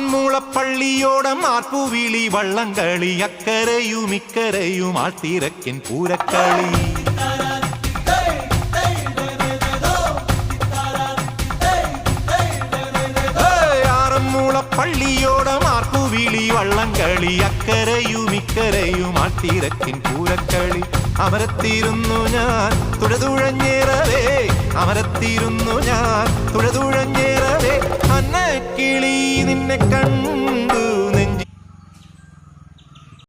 ആറന്മുളപ്പള്ളിയോടം ആർപ്പുവിളി വള്ളംകളി അക്കരയും ഇക്കരയും ആൾത്തിരക്കൻ പൂരക്കളി ആറന്മുളപ്പള്ളിയോടം ആർപ്പുവിളി വള്ളംകളി അക്കരയും ഇക്കരയും ആൾത്തിരക്കൻ പൂരക്കളി അമരത്തിരുന്നു ഞാൻ തുഴതുഴഞ്ഞേറവേ അമരത്തിരുന്നു ഞാൻ തുഴതുഴഞ്ഞേറവേ അന്നക്കിളി നിന്നെ കണ്ടു